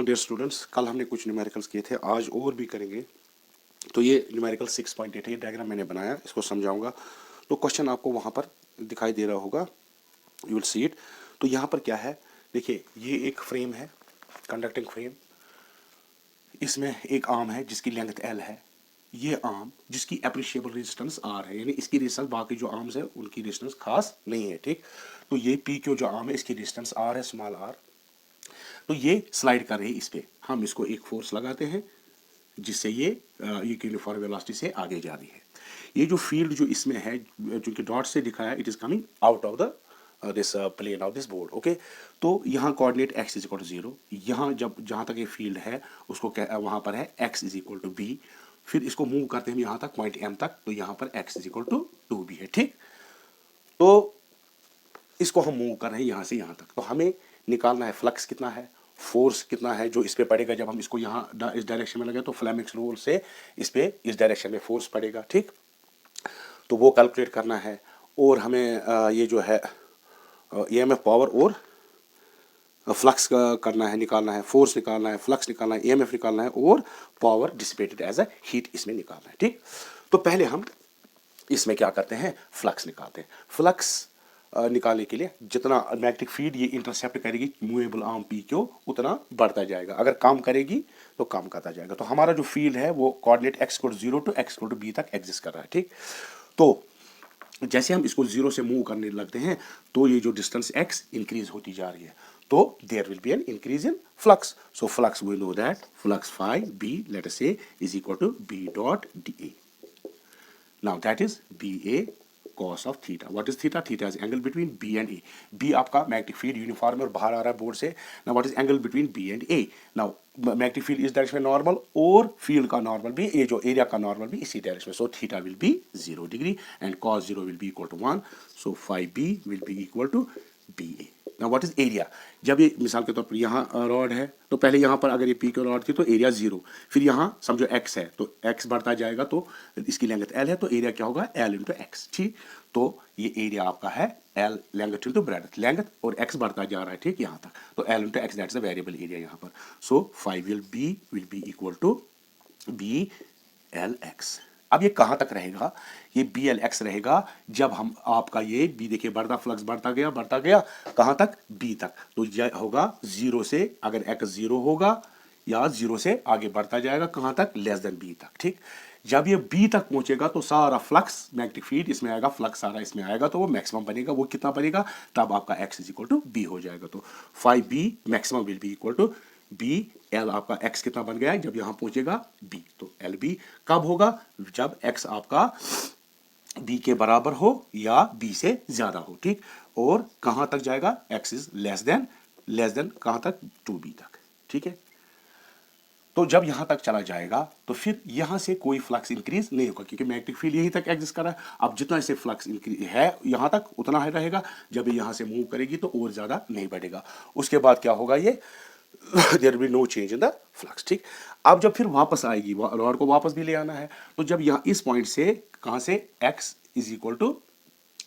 Dear students, कल हमने कुछ न्यूमेरिकल्स किए थे, आज और भी करेंगे। तो ये न्यूमेरिकल 6.8 है, ये डायग्राम मैंने बनाया, इसको समझाऊंगा। तो क्वेश्चन आपको वहाँ पर दिखाई दे रहा होगा, यू विल सी इट। तो यहाँ पर क्या है, देखिए ये एक फ्रेम है, कंडक्टिंग फ्रेम। इसमें एक आर्म है जिसकी लेंथ L है, ये आर्म जिसकी अप्रिशिएबल रेजिस्टेंस R है, यानी इसकी रेजिस्टेंस बाकी जो आर्म्स है उनकी रेजिस्टेंस खास नहीं है, ठीक। तो ये पी क्यू जो आर्म है इसकी रेजिस्टेंस R है, स्मॉल r। तो ये स्लाइड कर रही है इस पे, हम इसको एक फोर्स लगाते हैं जिससे ये यूनिफॉर्म वेलोसिटी से आगे जा रही है। ये जो फील्ड जो इसमें है, चूंकि डॉट से दिखाया, it is coming out of the this plane of this board, okay. तो यहाँ coordinate x is equal to 0, यहाँ जब जहाँ तक ये फील्ड है उसको वहाँ पर है x is equal to b। फिर इसको मूव करते हैं यहाँ तक, पॉइंट m तक, तो यहाँ पर x is equal to 2b है, ठीक। तो इसको हम मूव कर रहे हैं यहाँ से यहाँ तक, तो हमें निकालना है फ्लक्स कितना है, फोर्स कितना है जो इस पे पड़ेगा जब हम इसको यहाँ इस डायरेक्शन में लगे, तो फ्लेमिंग्स रूल से इस पे इस डायरेक्शन में फोर्स पड़ेगा, ठीक। तो वो कैलकुलेट करना है। और हमें ये जो है ईएमएफ पावर और फ्लक्स करना है, निकालना है, फोर्स निकालना है, फ्लक्स निकालना है, ईएमएफ निकालना है और power dissipated as a heat इसमें निकालना है, ठीक। तो पहले हम इसमें क्या करते हैं, फ्लक्स निकालते हैं। फ्लक्स निकालने के लिए जितना मैग्नेटिक फील्ड ये इंटरसेप्ट करेगी मूवेबल आर्म पी क्यू, उतना बढ़ता जाएगा। अगर कम करेगी तो कम करता जाएगा। तो हमारा जो फील्ड है वो coordinate x equal to 0 to x equal to b तक एग्जिस्ट कर रहा है, ठीक। तो जैसे हम इसको 0 से मूव करने लगते हैं तो ये जो डिस्टेंस x इंक्रीज होती जा रही है, तो there will be an increase in flux. So flux we know that flux phi b let us say is equal to b dot dA. Now that is BA cos of theta. What is theta? Theta is angle between B and A. B आपका magnetic field uniform और बाहर आ रहा है board से। Now what is angle between B and A? Now magnetic field इस direction में normal और field का नॉर्मल भी, ये जो एरिया का नॉर्मल भी इसी डायरेक्शन में। So theta will be 0 degree and cos 0 will be equal to 1. So phi B will be equal to BA. Now what is area? जब ये मिसाल के तौर पर यहाँ रॉड है तो पहले यहाँ पर अगर ये पी क्यू रॉड थी तो एरिया 0, फिर यहाँ समझो x है तो x बढ़ता जाएगा, तो इसकी लेंथ L है तो एरिया क्या होगा L इंटू एक्स, ठीक। तो ये एरिया आपका है L length into breadth, length और x बढ़ता जा रहा है, ठीक, यहाँ तक, तो L into x that's a variable area यहाँ पर। So phi will be equal to B L x. अब ये कहाँ तक रहेगा, ये बी एल एक्स रहेगा जब हम आपका ये बी, देखिए बढ़ता फ्लक्स बढ़ता गया कहाँ तक, बी तक। तो यह होगा 0 से, अगर एक्स 0 होगा या 0 से आगे बढ़ता जाएगा कहाँ तक, लेस देन बी तक, ठीक। जब ये बी तक पहुंचेगा तो सारा फ्लक्स मैग्नेटिक फील्ड इसमें आएगा, फ्लक्स सारा इसमें आएगा, तो वो मैक्सिमम बनेगा। वो कितना बनेगा, तब आपका x is equal to B हो जाएगा। तो phi B maximum will be equal to B L, आपका x कितना बन गया है जब यहां पहुंचेगा b, तो एल बी कब होगा, जब x आपका b के बराबर हो या b से ज्यादा हो, ठीक। और कहां तक जाएगा, x इज लेस देन कहां तक, 2b तक, ठीक है। तो जब यहां तक चला जाएगा तो फिर यहां से कोई फ्लक्स इंक्रीज नहीं होगा क्योंकि मैग्नेटिक फील्ड यहीं तक एग्जिस्ट कर रहा है। अब जितना इसे फ्लक्स इंक्रीज है यहां तक उतना ही रहेगा, जब ये यहां से मूव करेगी तो और ज्यादा नहीं बढ़ेगा। उसके बाद क्या होगा, ये there will be no change in the flux, ठीक। अब जब फिर वापस आएगी, रॉड को वापस भी ले आना है, तो जब यहाँ इस पॉइंट से कहाँ से x is equal to,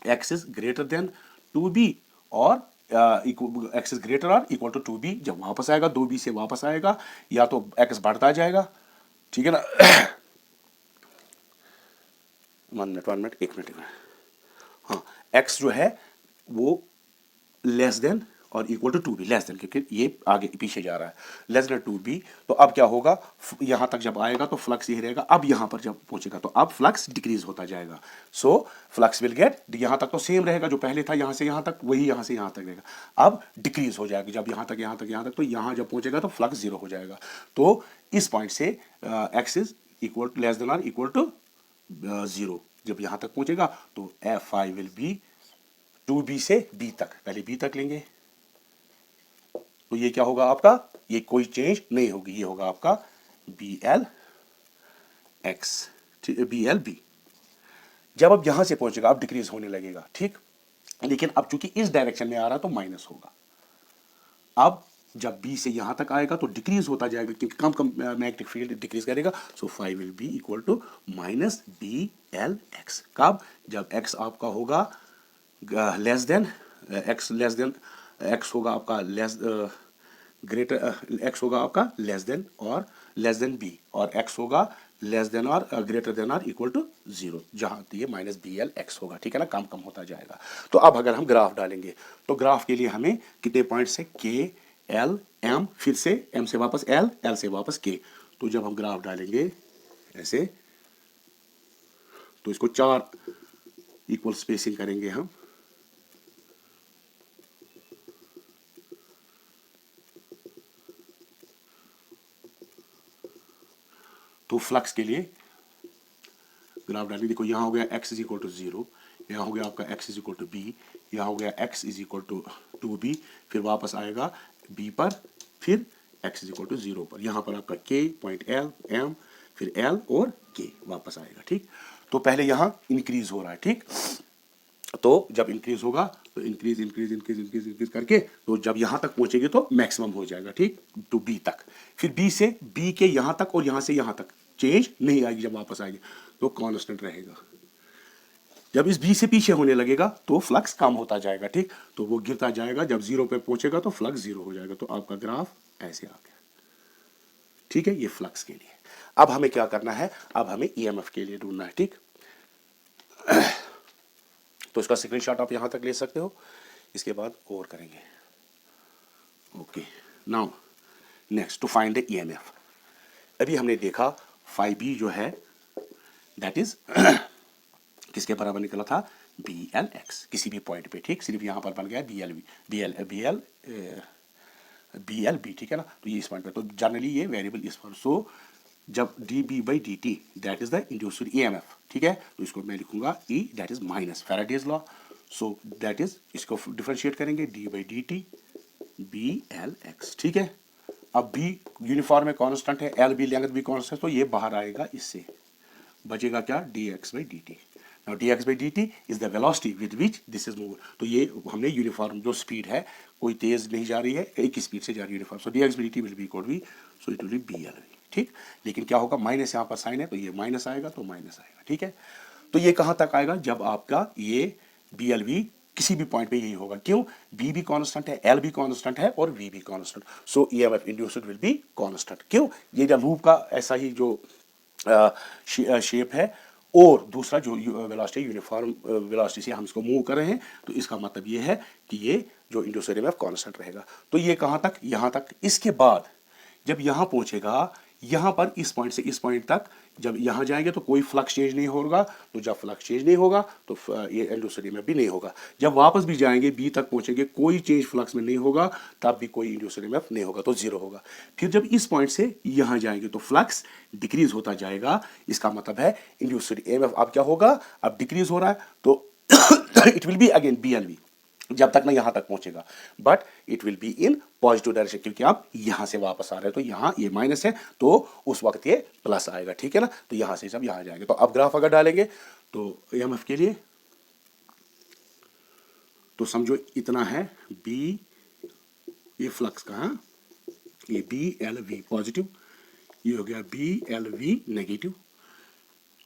x is greater than 2b और x इज ग्रेटर और इक्वल टू 2b, जब वापस आएगा 2b से वापस आएगा या तो x बढ़ता जाएगा, ठीक है ना। 1 मिनट 1 मिनट, हाँ, x जो है वो लेस देन और equal to 2b, less than क्योंकि ये आगे पीछे जा रहा है, लेस देन 2b। तो अब क्या होगा, यहां तक जब आएगा तो फ्लक्स यही रहेगा। अब यहां पर जब पहुंचेगा तो अब फ्लक्स डिक्रीज होता जाएगा। सो फ्लक्स विल गेट, यहां तक तो सेम रहेगा जो पहले था, यहां से यहां तक वही यहां से यहां तक रहेगा, अब डिक्रीज हो जाएगा जब यहां तक तो यहां जब पहुंचेगा तो फ्लक्स 0 हो जाएगा। तो इस पॉइंट से x is equal less than और इक्वल टू 0, जब यहां तक पहुंचेगा तो F I will be 2b से b तक, पहले b तक लेंगे तो ये क्या होगा आपका, ये कोई चेंज नहीं होगी, ये होगा आपका B L x, B L B. जब अब यहां से पहुंचेगा अब डिक्रीज होने लगेगा, ठीक। लेकिन अब चूंकि इस डायरेक्शन में आ रहा तो माइनस होगा। अब जब b से यहां तक आएगा तो डिक्रीज होता जाएगा क्योंकि कम कम मैग्नेटिक फील्ड डिक्रीज करेगा। So phi will be equal to minus B L x, कब, जब x आपका होगा लेस देन x होगा आपका लेस ग्रेटर एक्स होगा आपका लेस देन बी, और एक्स होगा लेस देन और ग्रेटर देन और इक्वल टू 0, जहाँ ये माइनस बी एल एक्स होगा, ठीक है ना, कम कम होता जाएगा। तो अब अगर हम ग्राफ डालेंगे तो ग्राफ के लिए हमें कितने पॉइंट्स है, के एल एम, फिर से एम से वापस एल, एल से वापस के। तो जब हम ग्राफ डालेंगे ऐसे तो इसको 4 इक्वल स्पेसिंग करेंगे हम, तो फ्लक्स के लिए ग्राफ डालेंगे। देखो यहाँ हो गया x इज इक्वल टू 0, यहाँ हो गया आपका x is equal to B, यहाँ हो गया x is equal to 2b, फिर वापस आएगा b पर, फिर x इज इक्वल टू 0 पर, यहाँ पर आपका k पॉइंट l m, फिर l और k वापस आएगा, ठीक। तो पहले यहाँ इंक्रीज हो रहा है, ठीक। तो जब इंक्रीज होगा तो increase increase increase increase increase करके तो जब यहाँ तक पहुंचेगी तो मैक्सिमम हो जाएगा, ठीक, टू बी तक। फिर बी से बी के यहाँ तक और यहाँ से यहाँ तक चेंज नहीं आएगी, जब वापस आएगी तो कांस्टेंट रहेगा। जब इस बी से पीछे होने लगेगा तो फ्लक्स कम होता जाएगा, ठीक, तो वो गिरता जाएगा, जब 0 पे पहुंचेगा तो फ्लक्स 0 हो जाएगा। तो आपका ग्राफ ऐसे आ गया, ठीक है, ये फ्लक्स के लिए। अब हमें क्या करना है, अब हमें ईएमएफ के लिए ढूंढना है, ठीक। तो इसका स्क्रीनशॉट आप यहां तक ले सकते हो, इसके बाद और करेंगे। Okay, now next to find the EMF. अभी हमने देखा फाई बी जो है दैट इज किसके बराबर निकला था, बी एल एक्स, किसी भी पॉइंट पे, ठीक, सिर्फ यहां पर बन गया बी एल बी, ठीक है ना। तो ये इस पॉइंट पे, तो जनरली ये वेरिएबल इस पर, सो जब d B by d t that is the induced E M F, ठीक है, तो इसको मैं लिखूंगा E that is minus Faraday's law, so that is, इसको डिफरेंशिएट करेंगे d by d t B L x, ठीक है। अब बी यूनिफॉर्म में कांस्टेंट है, एल बी लेंथ भी कांस्टेंट है, तो ये बाहर आएगा, इससे बचेगा क्या, d x by d t. Now d x by d T is the velocity with which this is move. तो ये हमने यूनिफॉर्म जो स्पीड है, कोई तेज नहीं जा रही है, एक ही स्पीड से जा रही है uniform, so d x by d t will be equal B, so it will be B L V, ठीक। लेकिन क्या होगा, माइनस यहाँ पर साइन है तो ये माइनस आएगा, तो माइनस आएगा, ठीक है। तो ये कहाँ तक आएगा, जब आपका ये बी एल वी किसी भी पॉइंट पे यही होगा, क्यों, बी भी कांस्टेंट है, एल भी कांस्टेंट है और वी भी constant, so EMF induced will be constant. क्यों, ये जो लूप का ऐसा ही जो शेप है, और दूसरा जो वेलोसिटी यूनिफॉर्म वेलोसिटी से हम इसको मूव कर रहे हैं, तो इसका मतलब ये है कि ये जो इंड्यूस्ड ईएमएफ कांस्टेंट रहेगा। तो ये कहाँ तक, यहाँ तक। इसके बाद जब यहाँ पहुंचेगा, यहाँ पर इस पॉइंट से इस पॉइंट तक जब यहाँ जाएंगे तो कोई फ्लक्स चेंज नहीं होगा, तो जब फ्लक्स चेंज नहीं होगा तो ये इंड्यूस्ड ईएमएफ भी नहीं होगा। जब वापस भी जाएंगे बी तक पहुंचेंगे, कोई चेंज फ्लक्स में नहीं होगा, तब भी कोई इंड्यूस्ड ईएमएफ नहीं होगा, तो 0 होगा। फिर जब इस पॉइंट से यहाँ जाएंगे तो फ्लक्स डिक्रीज होता जाएगा, इसका मतलब है इंड्यूस्ड ईएमएफ अब क्या होगा, अब डिक्रीज हो रहा है, तो it will be again B L V, जब तक ना यहां तक पहुंचेगा, but it will be in positive direction, क्योंकि आप यहां से वापस आ रहे हैं, तो यहां ये माइनस है तो उस वक्त ये प्लस आएगा, ठीक है ना। तो यहां से जब यहां जाएंगे, तो अब ग्राफ अगर डालेंगे तो ईएमएफ के लिए, तो समझो इतना है बी, ये फ्लक्स का, हाँ, ये बी एल वी पॉजिटिव, ये हो गया बी एल वी नेगेटिव।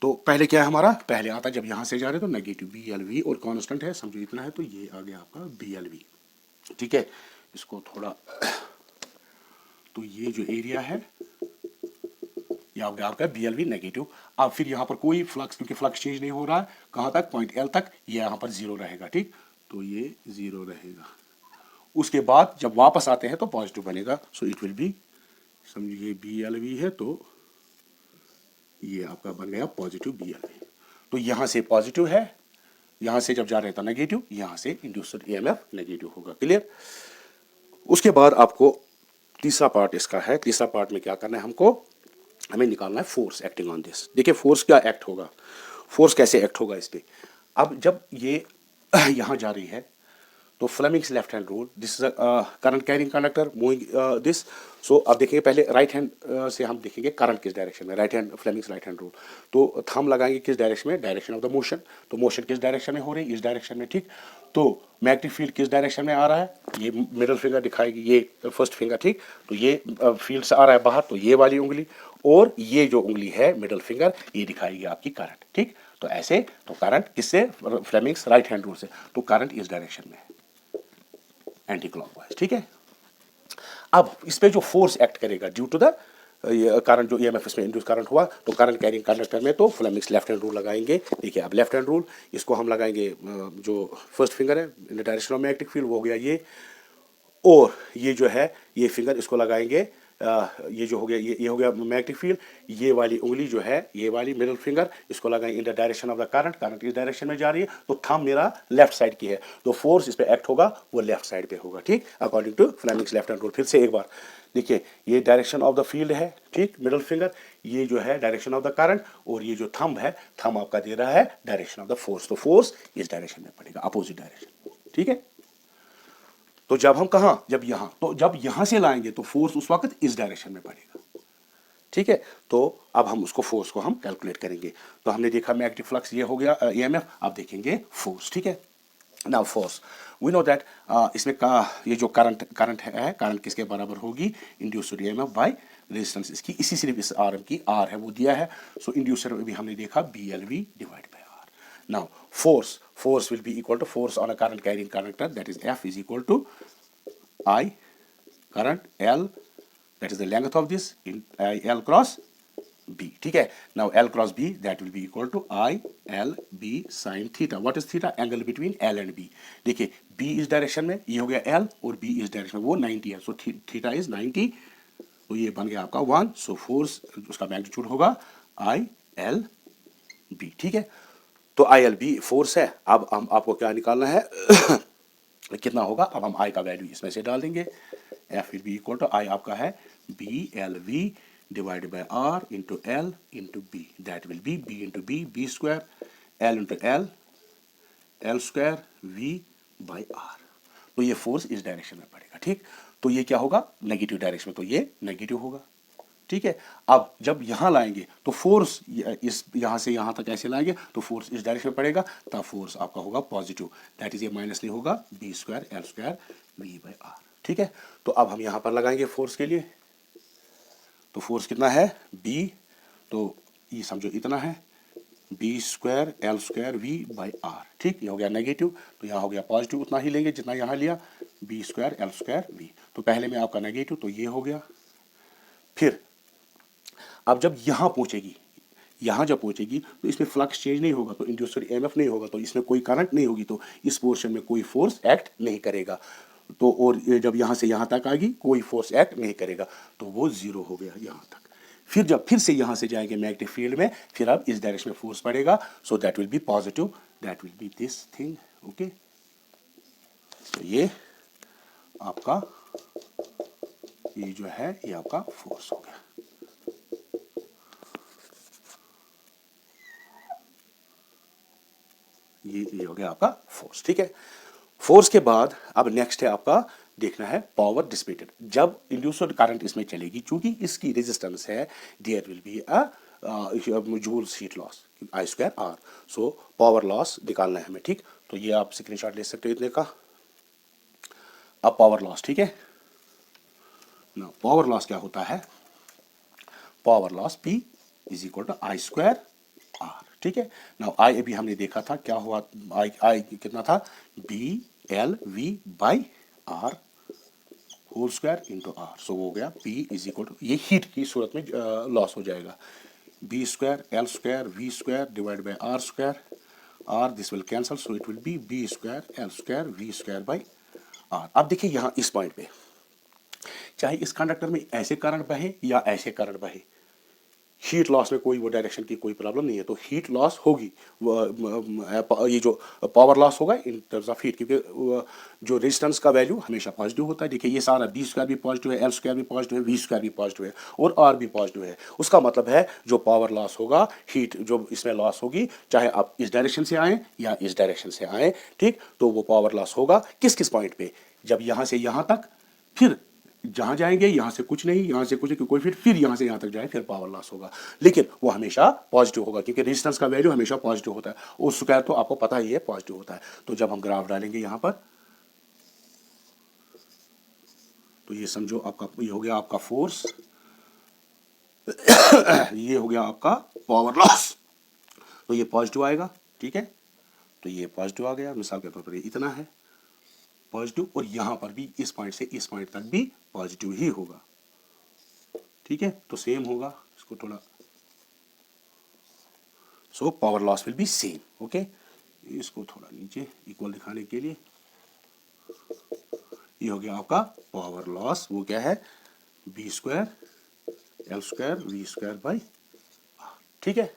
तो पहले क्या है हमारा, पहले आता जब यहां से जा रहे तो नेगेटिव बी एल वी, और कांस्टेंट है समझो इतना है, तो ये आ गया आपका बी एल वी, ठीक है। इसको थोड़ा, तो ये जो एरिया है ये आ गया आपका बी एल वी नेगेटिव। अब फिर यहाँ पर कोई फ्लक्स, क्योंकि फ्लक्स चेंज नहीं हो रहा है, कहाँ तक, पॉइंट एल तक, ये यहाँ पर 0 रहेगा, ठीक, तो ये 0 रहेगा। उसके बाद जब वापस आते हैं तो पॉजिटिव बनेगा, सो इट विल बी, समझिए बी एल वी है तो ये आपका बन गया पॉजिटिव बी एल वी। तो यहाँ से पॉजिटिव है, यहाँ से जब जा रहे हैं तो नेगेटिव, यहाँ से इंड्यूस्ड ईएमएफ नेगेटिव होगा, क्लियर। उसके बाद आपको तीसरा पार्ट इसका है, तीसरा पार्ट में क्या करना है हमको, हमें निकालना है फोर्स एक्टिंग ऑन दिस। देखिए फोर्स क्या एक्ट होगा, फोर्स कैसे एक्ट होगा इस पे। अब जब ये यहाँ जा रही है तो Fleming's left hand rule, this is current carrying conductor moving this. So अब देखेंगे पहले राइट हैंड से हम देखेंगे करंट किस डायरेक्शन में, right hand Fleming's right hand rule. तो थंब लगाएंगे किस डायरेक्शन में, डायरेक्शन ऑफ द मोशन, तो मोशन किस डायरेक्शन में हो रही है, इस डायरेक्शन में, ठीक। तो मैग्नेटिक फील्ड किस डायरेक्शन में आ रहा है, ये मिडिल फिंगर दिखाएगी, ये फर्स्ट फिंगर, ठीक। तो ये फील्ड से आ रहा है बाहर, तो ये वाली उंगली, और ये जो उंगली है मिडिल फिंगर, ये दिखाएगी आपकी करंट, ठीक। तो ऐसे, तो करंट किससे, फ्लेमिंग्स राइट हैंड रूल से, तो करंट इस डायरेक्शन में है, एंटी क्लॉकवाइज, ठीक है। अब इस पे जो फोर्स एक्ट करेगा ड्यू टू द करंट, जो ईएमएफ इसमें इंड्यूस करंट हुआ, तो करंट कैरिंग कंडक्टर में तो फ्लेमिंग्स लेफ्ट हैंड रूल लगाएंगे। देखिए अब लेफ्ट हैंड रूल, इसको हम लगाएंगे जो फर्स्ट फिंगर है in the direction of magnetic field, वो हो गया ये, और ये जो है ये फिंगर इसको लगाएंगे ये जो हो गया ये हो गया मैग्नेटिक फील्ड, ये वाली उंगली जो है ये वाली मिडिल फिंगर इसको लगाएंगे in the direction of the current, current इस डायरेक्शन में जा रही है, तो थंब मेरा लेफ्ट साइड की है, तो फोर्स इस पे एक्ट होगा वो लेफ्ट साइड पे होगा, ठीक, according to Fleming's left hand rule. फिर से एक बार देखिए, ये डायरेक्शन ऑफ द फील्ड है, ठीक, मिडिल फिंगर, ये जो है डायरेक्शन ऑफ द करंट, और ये जो थंब है, थंब आपका दे रहा है डायरेक्शन ऑफ द फोर्स, तो फोर्स इस डायरेक्शन में पड़ेगा, अपोजिट डायरेक्शन, ठीक है। तो जब हम कहा, जब यहां, तो जब यहां से लाएंगे तो फोर्स उस वक्त इस डायरेक्शन में पड़ेगा, ठीक है। तो अब हम उसको फोर्स को हम कैलकुलेट करेंगे। तो हमने देखा मैग्नेटिक फ्लक्स ये हो गया ईएमएफ, अब देखेंगे फोर्स, ठीक है। Now force we know that, इसमें का ये जो करंट है, करंट किसके बराबर होगी, इंड्यूस्ड ईएमएफ बाय रेजिस्टेंस इसकी, इसी सिर्फ इस आर की आर है वो दिया है, सो इंड्यूसर भी हमने देखा BLV divide by R. Now force will be equal to force on a current carrying conductor, that is F is equal to I current L, that is the length of this, in L cross B, ठीक है। Now L cross B that will be equal to ILB sin theta. What is theta? Angle between L and B. देखिए B इस direction में, ये हो गया L, और B इस डायरेक्शन में वो 90 है, so theta is 90, तो ये बन गया आपका 1, so force उसका मैग्नीट्यूड होगा ILB, ठीक है। तो ILB फोर्स है, अब हम आपको क्या निकालना है कितना होगा, अब हम I का वैल्यू इसमें से डाल देंगे, F will be equal to I आपका है BLV divided by R into L into B, that will be B into B square, L into L square V by R। तो ये फोर्स इस डायरेक्शन में पड़ेगा, ठीक। तो ये क्या होगा, नेगेटिव डायरेक्शन में, तो ये नेगेटिव होगा, ठीक है। अब जब यहां लाएंगे तो फोर्स इस यहां से यहां तक ऐसे लाएंगे तो फोर्स इस डायरेक्शन में पड़ेगा, तब फोर्स आपका होगा पॉजिटिव, दैट इज ये माइनस नहीं होगा B square L square V by R, ठीक है। तो अब हम यहां पर लगाएंगे फोर्स के लिए, तो फोर्स कितना है B, तो ये समझो इतना है B square L square V by R, ठीक, ये हो गया नेगेटिव, तो यहाँ हो गया पॉजिटिव, उतना ही लेंगे जितना यहाँ लिया, B square L square V, तो पहले में आपका नेगेटिव, तो ये हो गया। फिर अब जब यहाँ पहुँचेगी, यहाँ जब पहुँचेगी तो इसमें फ्लक्स चेंज नहीं होगा, तो इंड्यूस्ड ईएमएफ नहीं होगा, तो इसमें कोई करंट नहीं होगी, तो इस पोर्शन में कोई फोर्स एक्ट नहीं करेगा, तो और जब यहाँ से यहाँ तक आएगी कोई फोर्स एक्ट नहीं करेगा, तो वो जीरो हो गया यहाँ तक। फिर जब फिर से यहाँ से जाएंगे मैग्नेटिक फील्ड में, फिर अब इस डायरेक्शन में फोर्स पड़ेगा, so that will B positive, that will B this thing, okay. तो ये आपका ये जो है ये आपका फोर्स हो गया। ये हो गया आपका फोर्स, ठीक है। फोर्स के बाद अब नेक्स्ट है आपका देखना है पावर डिसिपेटेड। जब इंड्यूस्ड करंट इसमें चलेगी, चूंकि इसकी रेजिस्टेंस है, there will be a joules heat loss I square R, so power loss निकालना है हमें, ठीक। तो ये आप स्क्रीनशॉट ले सकते हो इतने का। अब पावर लॉस, ठीक है ना, पावर लॉस क्या होता है, power loss P is equal to I square R, ठीक है ना। I अभी हमने देखा था क्या हुआ, I कितना था, BLV by R whole square into R, so हो गया P इज इक्वल टू, ये हीट की सूरत में लॉस हो जाएगा, B square L square V square divide by R square, R this will cancel, so it will be B square L square V square by R। अब देखिए यहाँ इस पॉइंट पे, चाहे इस कंडक्टर में ऐसे करंट बहे या ऐसे करंट बहे, हीट लॉस में कोई वो डायरेक्शन की कोई प्रॉब्लम नहीं है, तो हीट लॉस होगी, ये जो पावर लॉस होगा इन टर्म्स ऑफ हीट, क्योंकि जो रेजिस्टेंस का वैल्यू हमेशा पॉजिटिव होता है। देखिए ये सारा B स्क्वायर भी पॉजिटिव है, L स्क्वायर भी पॉजिटिव है, V स्क्वायर भी पॉजिटिव है और R भी पॉजिटिव है। उसका मतलब है जो पावर लॉस होगा, हीट जो इसमें लॉस होगी, चाहे आप इस डायरेक्शन से आए या इस डायरेक्शन से आए, ठीक, तो वो पावर लॉस होगा किस किस पॉइंट पे, जब यहाँ से यहाँ तक, फिर जहां जाएंगे यहाँ से कुछ नहीं, यहाँ से कुछ नहीं, कोई फिर यहाँ से यहाँ तक जाए, फिर पावर लॉस होगा, लेकिन वो हमेशा पॉजिटिव होगा, क्योंकि रेजिस्टेंस का वैल्यू हमेशा पॉजिटिव होता है, और स्क्वायर तो आपको पता ही है पॉजिटिव होता है। तो जब हम ग्राफ डालेंगे यहाँ पर, तो ये समझो आपका ये हो गया आपका फोर्स ये हो गया आपका पावर लॉस, तो ये पॉजिटिव आएगा, ठीक है। तो ये पॉजिटिव आ गया, मिसाल के तौर पर इतना है पॉजिटिव, और यहाँ पर भी इस पॉइंट से इस पॉइंट तक भी पॉजिटिव ही होगा, ठीक है। तो सेम होगा, इसको थोड़ा, सो power loss will be same, okay. इसको थोड़ा नीचे इक्वल दिखाने के लिए, ये हो गया आपका पावर लॉस, वो क्या है, B square L square V square by, ठीक है।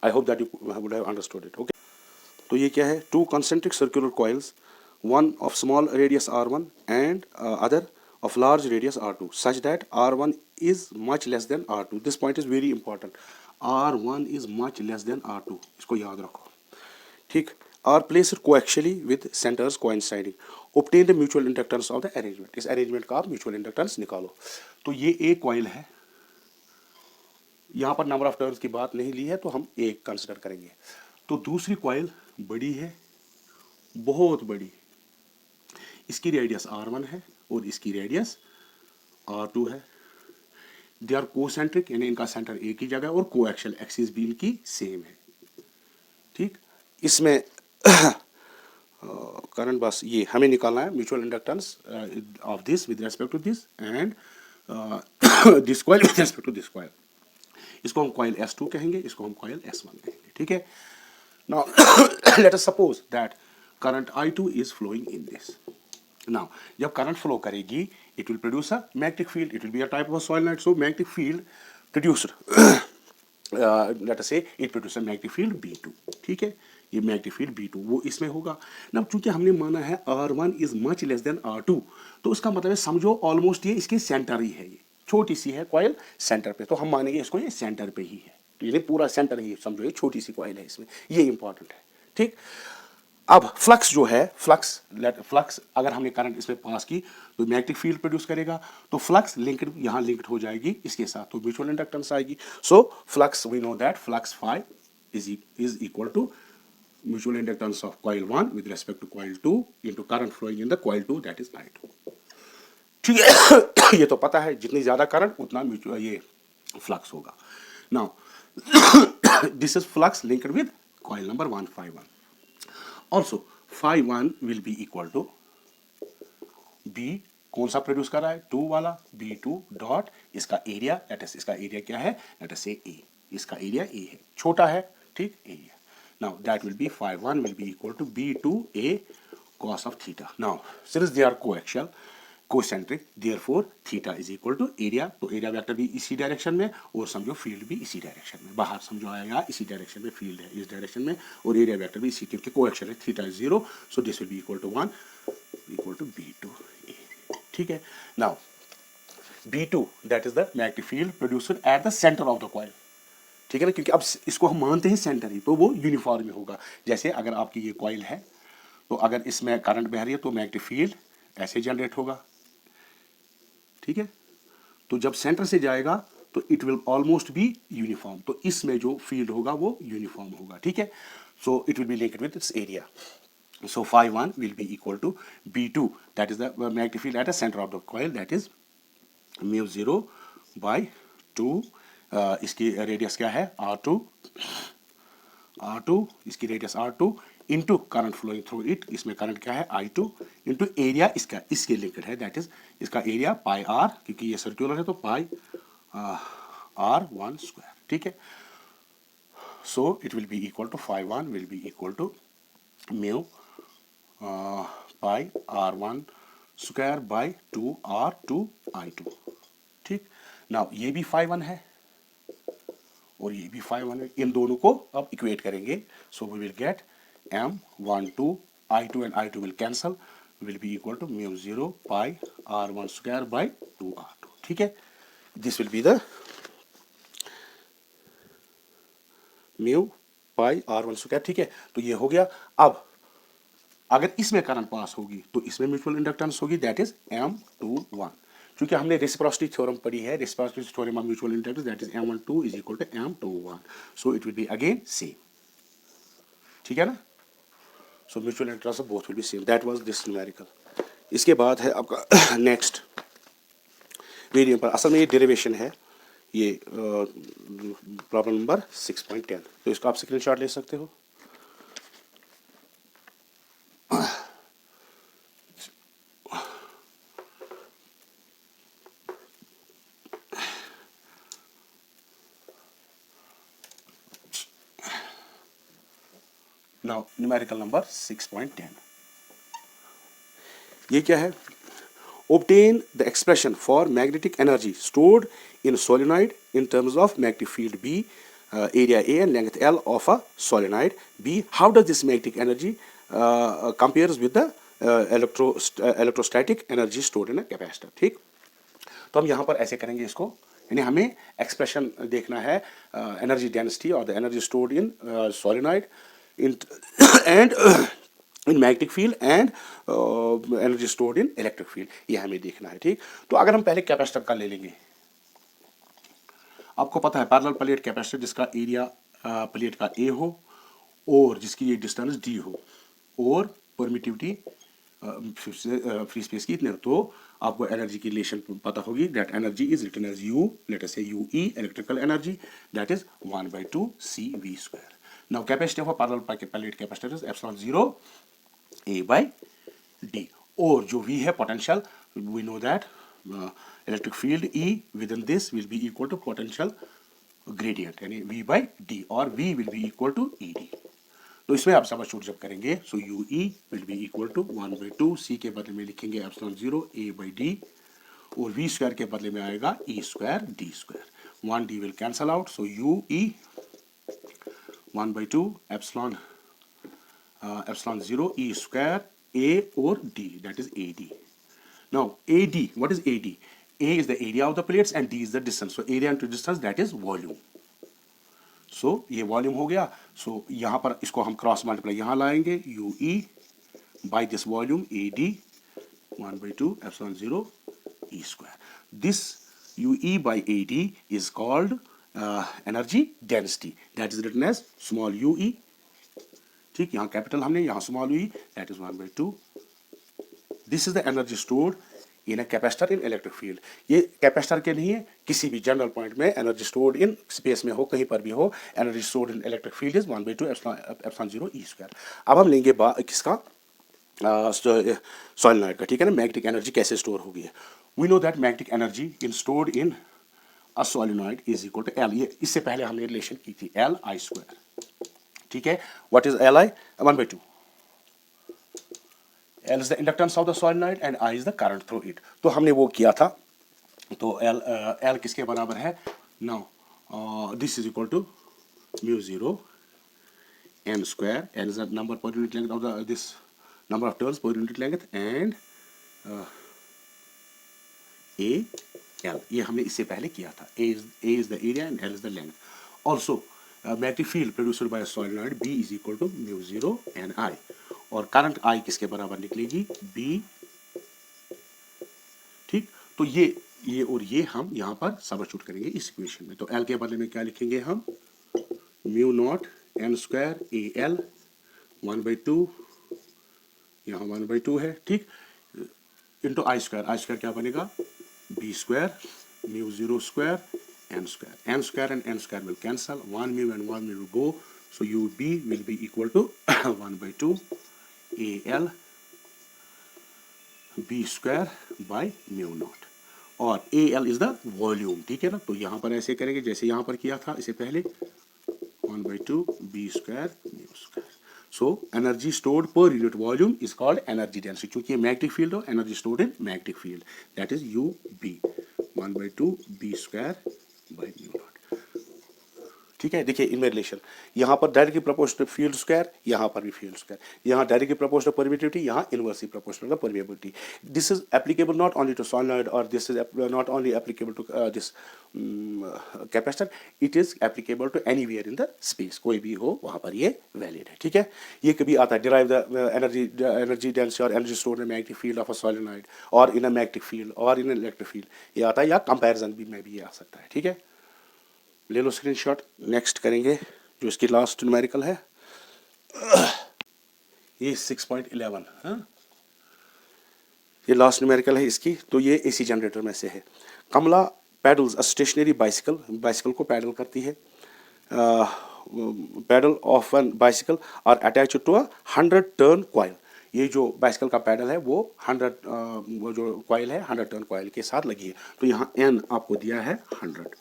I hope that you would have understood it, okay. तो ये क्या है, two concentric circular coils, one of small radius r1 and other of large radius r2, such that r1 is much less than r2. This point is very important. r1 is much less than r2, इसको याद रखो, ठीक। are placed coaxially with centers coinciding. Obtain the mutual inductance of the arrangement. इस arrangement का आप mutual inductance निकालो। तो ये एक कॉइल है, यहाँ पर नंबर ऑफ टर्न्स की बात नहीं ली है, तो हम एक कंसिडर करेंगे। तो दूसरी कॉइल बड़ी है, बहुत बड़ी, इसकी रेडियस r1 है और इसकी रेडियस r2 है। दे आर कोसेंट्रिक, यानी इनका सेंटर एक ही जगह और कोएक्सियल एक्सिस भी इनकी सेम है, ठीक। इसमें करंट बस ये हमें निकालना है, mutual inductance of this with respect to this and this coil with respect to this coil. इसको हम कॉइल S2 कहेंगे, इसको हम कॉइल S1 कहेंगे, ठीक है। Now let us suppose that current I2 is flowing in this. Now, जब current flow करेगी, it will produce a magnetic field. It will be a type of a solenoid. So, magnetic field produced, let us say, it produces a magnetic field B2. ठीक है, ये magnetic field B2 वो इसमें होगा ना। चूंकि हमने माना है R1 is much less than R2, तो उसका मतलब है समझो ऑलमोस्ट ये इसके सेंटर ही है, ये छोटी सी है कॉइल सेंटर पे, तो हम मानेंगे इसको ये सेंटर पे ही है, ये पूरा सेंटर ही समझो, ये छोटी सी कॉइल है इसमें, ये इंपॉर्टेंट है, ठीक। अब फ्लक्स जो है, फ्लक्स अगर हमने करंट इसमें पास की तो मैग्नेटिक फील्ड प्रोड्यूस करेगा, तो फ्लक्स लिंक्ड यहाँ लिंक्ड हो जाएगी इसके साथ, तो म्यूचुअल इंडक्टेंस आएगी। So flux, we know that flux phi is equal to mutual inductance of coil 1 with respect to coil 2 into current flowing in the coil 2, that is I2, ठीक है। ये तो पता है, जितनी ज्यादा करंट उतना म्यूचुअल ये फ्लक्स होगा। Now this is flux linked with coil number 151। Also, phi 1 will be equal to B, कौन सा प्रोड्यूस कर रहा है, 2 वाला, B2 डॉट इसका एरिया, लेट अस, इसका एरिया क्या है, लेट अस से A, इसका एरिया A है, छोटा है, ठीक, area. Now that will B phi 1 will be equal to B2 A cos of theta. Now, since they are coaxial, concentric, therefore theta is equal to area, तो area vector भी इसी direction में और समझो फील्ड भी इसी direction में, बाहर समझो आएगा इसी डायरेक्शन में, फील्ड है इस डायरेक्शन में और एरिया वेक्टर भी इसी, क्योंकि कोएक्सियल है, theta is 0, so this will be equal to 1 equal to B2A, ठीक है। Now B2 that is the magnetic field produced at the centre of the coil, ठीक है ना, क्योंकि अब इसको हम मानते हैं सेंटर ही, तो वो यूनिफॉर्म में होगा। जैसे अगर आपकी ये कॉइल है, तो अगर इसमें करंट बह रही है तो मैग्नेटिक फील्ड ऐसे जनरेट होगा, ठीक है। तो जब सेंटर से जाएगा तो it will almost be uniform, तो इसमें जो फील्ड होगा वो यूनिफॉर्म होगा, ठीक है। So it will be linked with its area, so phi 1 will be equal to B2, that is the magnetic field at the centre of the coil, that is mu 0 by 2, इसकी radius क्या है R2, इसकी radius R2 into current flowing through it, इसमें current क्या है I2 into area इसका, इसके linked है, दैट इज इसका एरिया पाई R, क्योंकि ये सर्कुलर है तो पाई R1 स्क्वायर, ठीक है। So it will be equal to phi 1 will be equal to mu pi R1 square by 2R2 I2, ठीक। नाउ ये भी phi 1 है और ये भी phi 1 है, इन दोनों को अब इक्वेट करेंगे, so we will get M12 I2 and I2 will cancel, will be equal to mu 0 pi R1 square by 2R2, ठीक है। This will be the mu pi R1 square, ठीक है। तो ये हो गया। अब अगर इसमें करंट पास होगी तो इसमें म्यूचुअल इंडक्टेंस होगी, दैट इज M21, क्योंकि हमने रेसिप्रोसिटी थ्योरम पढ़ी है, reciprocity theorem of mutual inductance, that is M12 is equal to M21, so it will be again same, ठीक है ना। So mutual interest both will be same, that was this numerical. इसके बाद है आपका next variable पर, असल में ये डेरिवेशन है, ये प्रॉब्लम नंबर 6.10, तो इसको आप स्क्रीनशॉट ले सकते हो। नाउ न्यूमेरिकल नंबर 6.10, ये क्या है? Obtain the expression for magnetic energy stored in solenoid in terms of magnetic field B, area A and length L of a solenoid. B, how does this magnetic energy compares with the electrostatic energy stored in a capacitor? ठीक, तो हम यहाँ पर ऐसे करेंगे इसको, यानी हमें एक्सप्रेशन देखना है एनर्जी डेंसिटी और the energy stored in solenoid in and in magnetic field and energy stored in electric field, ये हमें देखना है। ठीक, तो अगर हम पहले कैपेसिटर का ले लेंगे, आपको पता है पैरेलल प्लेट कैपेसिटर जिसका एरिया प्लेट का ए हो और जिसकी ये डिस्टेंस डी हो और परमिटिविटी फ्री स्पेस की इतने, तो आपको एनर्जी की रिलेशन पता होगी, that energy is written as U, let us say U E electrical energy, that is 1/2 CV²। Now capacity of a parallel plate capacitor is epsilon 0 A/d, और जो V है potential, we know that electric field E within this will be equal to potential gradient, यानी V/d, और V will be equal to ED। तो इसमें आप substitute जब करेंगे, so U E will be equal to 1/2, सी के बदले में लिखेंगे एप्सिलॉन 0 A/d, और वी स्क्वायर के बदले में आएगा E² D², 1d will cancel out, so U E 1/2 epsilon 0 E² A और D, that is AD. Now AD, what is AD? A is the area of the plates and D is the distance. So area into distance, that is volume. So ये volume हो गया। So यहाँ पर इसको हम cross multiply यहाँ लाएंगे, UE by this volume AD 1/2 epsilon 0 E²। This UE by AD is called energy density, that is written as small UE। ठीक, यहाँ कैपिटल हमने, यहाँ small UE, that is 1/2। This is the energy stored in a capacitor in electric field। ये capacitor के नहीं है, किसी भी जनरल पॉइंट में एनर्जी स्टोर्ड इन स्पेस में हो, कहीं पर भी हो, energy stored in electric field is 1/2 epsilon 0 E²। अब हम लेंगे किसका, सोलेनॉइड का, ठीक है ना, मैग्नेटिक एनर्जी कैसे स्टोर होगी है। We know that magnetic energy in stored in a solenoid is equal to L, ये इससे पहले हमने रिलेशन की थी, Li²। ठीक है, what is Li? 1/2। L is the inductance of the solenoid and I is the current through it। तो हमने वो किया था, तो L किसके बराबर है? Now this is equal to μ0 n², n is the number per unit length of this number of turns per unit length, and L, ये हमने इससे पहले किया था। A is the area and L is the length। Also magnetic field produced by a solenoid B is equal to μ0 n I, और current I किसके बराबर निकलेगी? B। ठीक, तो ये और ये हम यहाँ पर सबस्टिट्यूट करेंगे इस इक्वेशन में। तो L के बदले में क्या लिखेंगे हम? μ0 n² AL 1/2, यहाँ 1/2 है, ठीक, इंटू I² क्या बनेगा? B² μ0² n² and n² will cancel, 1 μ and 1 μ will go, so UB will be equal to 1/2 AL B² by μ0, और AL is the वॉल्यूम। ठीक है ना, तो यहाँ पर ऐसे करेंगे जैसे यहाँ पर किया था इससे पहले, 1/2 B² μ²। So energy stored per unit volume is called energy density, क्योंकि ये मैग्नेटिक फील्ड हो, energy stored in magnetic field, that is UB 1/2 B² by μ0। ठीक है, देखिए इनमें रिलेशन, यहाँ पर डायरेक्टली प्रोपोर्शनल फील्ड स्क्वायर, यहाँ पर भी फील्ड स्क्वायर, यहाँ डायरेक्टली प्रोपोर्शनल परमिटिविटी, यहाँ inversely proportional permeability. This is applicable not only to solenoid, और this is not only applicable to this capacitor, it is applicable to anywhere in the space, कोई भी हो वहाँ पर ये valid है। ठीक है, ये कभी आता है डिराइव द एनर्जी डेंसिटी और energy stored in magnetic field of a solenoid और इन अ मैग्नेटिक फील्ड और इन इलेक्ट्रिक फील्ड, ये आता है, या कंपैरिजन भी में भी ये आ सकता है। ठीक है, ले लो स्क्रीनशॉट। नेक्स्ट करेंगे जो इसकी लास्ट न्यूमेरिकल है, ये 6.11, ये लास्ट न्यूमेरिकल है इसकी। तो ये AC जनरेटर में से है। Kamala pedals a stationary bicycle को पैडल करती है। Pedal of an bicycle are attach to a 100 turn coil. ये जो बाइसिकल का पैडल है वो 100 वो जो कॉइल है 100 टर्न कॉइल के साथ लगी है। तो यहाँ N आपको दिया है 100।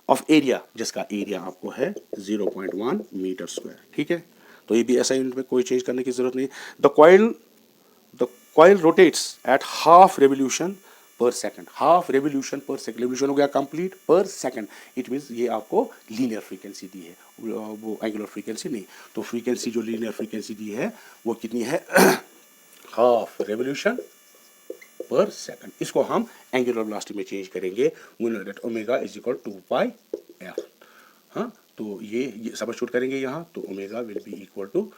ऑफ एरिया, जिसका एरिया आपको है 0.1 मीटर स्क्वायर, ठीक है। तो ये भी SI यूनिट में कोई चेंज करने की जरूरत नहीं। The coil rotates at half revolution पर सेकंड, हाफ रेवोल्यूशन पर सेकंड, रेवोल्यूशन हो गया कंप्लीट पर सेकंड, इट मीन्स ये आपको लीनियर फ्रीक्वेंसी दी है, वो एंगुलर फ्रीक्वेंसी नहीं। तो फ्रीक्वेंसी जो लीनियर फ्रीक्वेंसी दी है वो कितनी है, हाफ रेवोल्यूशन पर सेकंड। इसको हम एंगुलर वेलोसिटी में चेंज करेंगे, omega is equal to pi F. हाँ, तो ये सबस्टिट्यूट करेंगे यहाँ, तो omega will be equal to,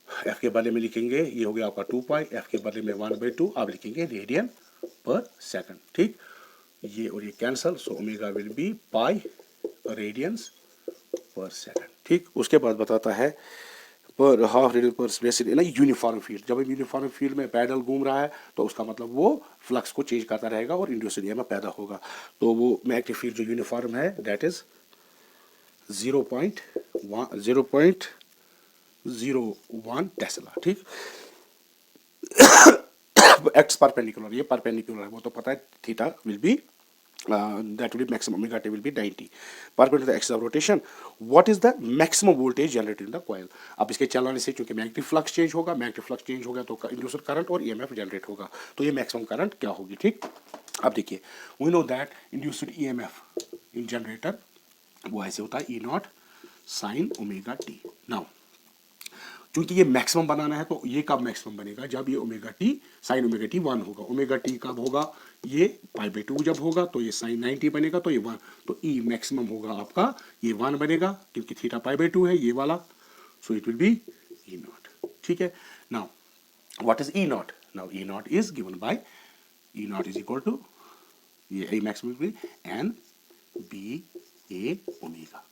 F के बदले में लिखेंगे, ये हो गया आपका 2 पाई, एफ के बदले में 1/2, आप लिखेंगे रेडियन पर सेकंड, ठीक। ये और ये cancel, so omega will B pi radiance पर सेकंड, ठीक। उसके बाद बताता है पर हाफ रेडियन पर स्पेस इन यूनिफॉर्म फील्ड। जब यूनिफॉर्म फील्ड में पैडल घूम रहा है तो उसका मतलब वो फ्लक्स को चेंज करता रहेगा और इंड्यूस्ड ईएमएफ पैदा होगा। तो वो मैग्नेटिक फील्ड जो यूनिफॉर्म है दैट इज 0.01 टेस्ला, ठीक। एक्स परपेंडिकुलर, ये परपेंडिकुलर है, वो तो पता है, theta will be that will be maximum omega t will be 90 perpendicular to the axis of rotation. What is the maximum voltage generated in the coil? अब इसके चलाने से चूंकि मैग्नेटिक फ्लक्स चेंज होगा, मैग्नेटिक फ्लक्स चेंज होगा तो induced current और EMF generate होगा, तो ये मैक्सिमम करंट क्या होगी, ठीक। अब देखिए, we know that induced EMF in generator वो ऐसे होता है E naught sine omega t. Now चूंकि ये मैक्सिमम बनाना है तो ये कब मैक्सिमम बनेगा, जब ये omega T sign omega T 1 होगा। ओमेगा टी कब होगा, ये π/2 जब होगा तो ये साइन 90 बनेगा, तो ये 1, तो ई मैक्सिमम होगा आपका ये 1 बनेगा, क्योंकि थीटा π/2 है ये वाला, so it will be E naught, ठीक है। Now what is E naught, now E naught is given by, E naught is equal to, ये ई मैक्सिमम भी एन बी ए ओमेगा,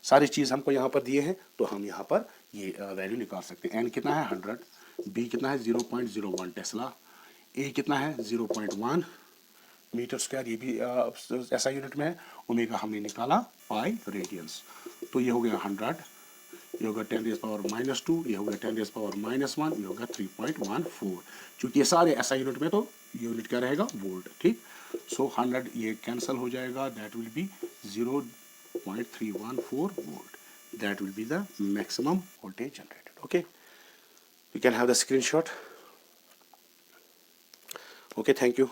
सारी चीज़ हमको यहाँ पर दिए हैं, तो हम यहाँ पर ये वैल्यू निकाल सकते हैं। एन कितना है 100, बी कितना है 0.01 टेस्ला, ए कितना है 0.1 मीटर स्क्वायर, ये भी ऐसा यूनिट में है, ओमेगा हमने निकाला पाई रेडियंस, तो ये हो गया 100, ये होगा 10⁻⁻², ये होगा 10⁻⁻1, ये होगा 3.14। चूँकि ये सारे ऐसा यूनिट में, तो यूनिट क्या रहेगा वोल्ट, ठीक। सो 100 ये कैंसल हो जाएगा, that will B 0.314 volt. That will be the maximum voltage generated. Okay, we can have the screenshot. Okay, thank you.